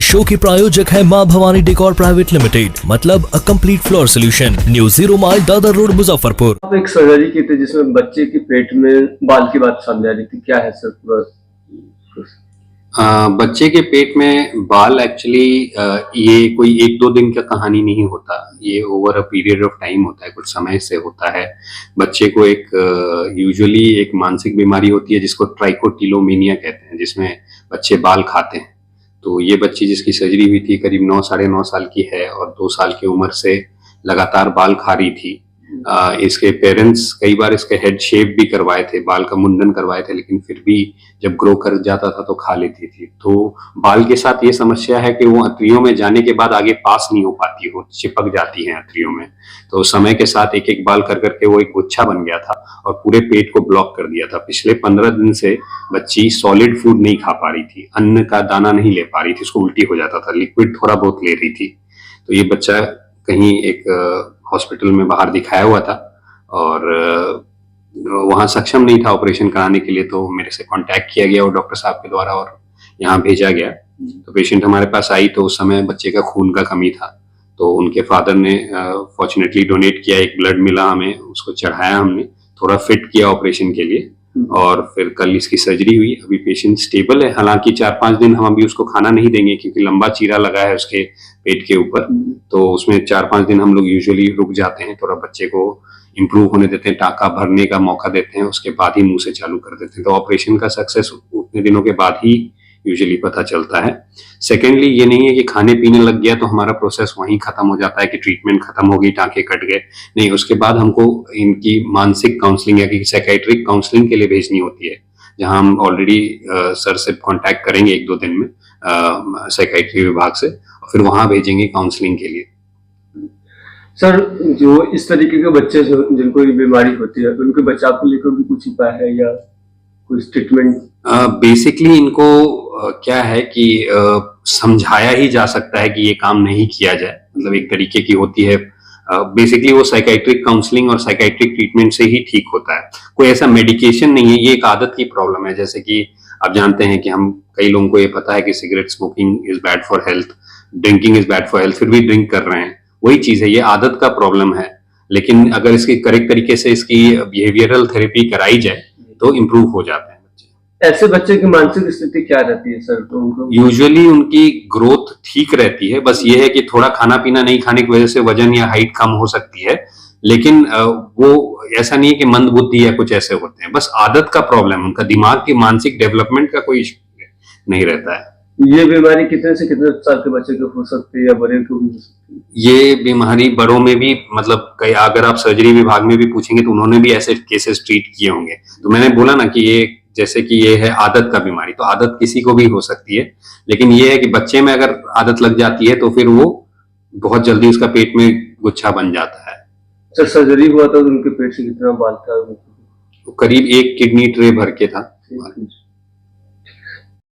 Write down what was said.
Show की प्रायोजक है मां भवानी डेकोर प्राइवेट लिमिटेड, मतलब a complete floor solution, new 0 mile Dadar road Muzaffarpur. आप एक सर्जरी की थी जिसमें बच्चे के पेट में बाल की बात सामने आ रही थी, क्या है सर पूरा? बच्चे के पेट में बाल एक्चुअली ये कोई एक दो दिन का कहानी नहीं होता, ये over a period of time होता है, कुछ समय से होता है। बच्चे को एक यूजुअली एक मानसिक बीमारी होती है जिसको ट्राइकोटिलोमेनिया कहते हैं, जिसमें बच्चे बाल खाते हैं। तो ये बच्ची जिसकी सर्जरी हुई थी करीब 9 साढ़े 9 साल की है और 2 साल की उम्र से लगातार बाल खा रही थी। इसके पेरेंट्स कई बार इसके हेड शेप भी करवाए थे, बाल का मुंडन करवाए थे, लेकिन फिर भी जब ग्रो कर जाता था तो खा लेती थी। तो बाल के साथ ये समस्या है कि वो अंतड़ियों में जाने के बाद आगे पास नहीं हो पाती, वो चिपक जाती हैं अंतड़ियों में। तो समय के साथ एक एक बाल कर करके वो एक गुच्छा बन गया था और पूरे पेट को ब्लॉक कर दिया था। पिछले 15 दिन से बच्ची सॉलिड फूड नहीं खा पा रही थी, अन्न का दाना नहीं ले पा रही थी, उसको उल्टी हो जाता था, लिक्विड थोड़ा बहुत ले रही थी। तो ये बच्चा कहीं एक हॉस्पिटल में बाहर दिखाया हुआ था और वहाँ सक्षम नहीं था ऑपरेशन कराने के लिए, तो मेरे से कांटेक्ट किया गया और डॉक्टर साहब के द्वारा और यहाँ भेजा गया। तो पेशेंट हमारे पास आई तो उस समय बच्चे का खून का कमी था, तो उनके फादर ने फॉर्चुनेटली डोनेट किया, एक ब्लड मिला हमें, उसको चढ़ाया हमने, थोड़ा फिट किया ऑपरेशन के लिए और फिर कल इसकी सर्जरी हुई। अभी पेशेंट स्टेबल है, हालांकि 4-5 दिन हम अभी उसको खाना नहीं देंगे क्योंकि लंबा चीरा लगा है उसके पेट के ऊपर, तो उसमें 4-5 दिन हम लोग यूजुअली रुक जाते हैं, थोड़ा बच्चे को इम्प्रूव होने देते हैं, टाका भरने का मौका देते हैं, उसके बाद ही मुंह से चालू कर देते हैं। तो ऑपरेशन का सक्सेस उतने दिनों के बाद ही यूजुअली पता चलता है। सेकेंडली ये नहीं है कि खाने पीने लग गया तो हमारा प्रोसेस वहीं खत्म हो जाता है कि ट्रीटमेंट खत्म हो गई, टाँके कट गए, नहीं, उसके बाद हमको इनकी मानसिक काउंसलिंग या कि साइकेट्रिक काउंसलिंग के लिए भेजनी होती है, जहां हम ऑलरेडी सर से कांटेक्ट करेंगे 1-2 दिन में साइकेट्री विभाग से, और फिर वहां भेजेंगे काउंसलिंग के लिए। सर, जो इस तरीके के बच्चे जिनको ये बीमारी होती है उनके बचाव को लेकर भी कुछ उपाय है या कोई ट्रीटमेंट? बेसिकली इनको क्या है कि समझाया ही जा सकता है कि ये काम नहीं किया जाए, मतलब एक तरीके की होती है। बेसिकली वो साइकेट्रिक काउंसलिंग और साइकेट्रिक ट्रीटमेंट से ही ठीक होता है, कोई ऐसा मेडिकेशन नहीं है। ये एक आदत की प्रॉब्लम है, जैसे कि आप जानते हैं कि हम कई लोगों को ये पता है कि cigarette smoking is bad for health, drinking is bad for health, फिर भी ड्रिंक कर रहे हैं, वही चीज है, ये आदत का प्रॉब्लम है। लेकिन अगर इसकी करेक्ट तरीके से इसकी बिहेवियरल थेरेपी कराई जाए तो इम्प्रूव हो जाते हैं। ऐसे बच्चे की मानसिक स्थिति क्या रहती है सर? तो उनको यूजुअली उनकी ग्रोथ ठीक रहती है, बस ये है कि थोड़ा खाना पीना नहीं खाने की वजह से वजन या हाइट कम हो सकती है, लेकिन वो ऐसा नहीं है कि मंद बुद्धि या कुछ ऐसे होते हैं, बस आदत का प्रॉब्लम, उनका दिमाग की मानसिक डेवलपमेंट का कोई इश्यू नहीं रहता है। ये बीमारी कितने से कितने साल के बच्चे को हो सकती है या बड़े को भी हो सकती है? ये बीमारी बड़ों में भी, मतलब कई, अगर आप सर्जरी विभाग में भी पूछेंगे तो उन्होंने भी ऐसे केसेस ट्रीट किए होंगे। तो मैंने बोला ना कि ये जैसे कि ये है आदत का बीमारी, तो आदत किसी को भी हो सकती है, लेकिन ये है कि बच्चे में अगर आदत लग जाती है तो फिर वो बहुत जल्दी उसका पेट में गुच्छा बन जाता है। सर, सर्जरी हुआ था तो उनके पेट से कितना बाल था? तो करीब 1 किडनी ट्रे भर के था।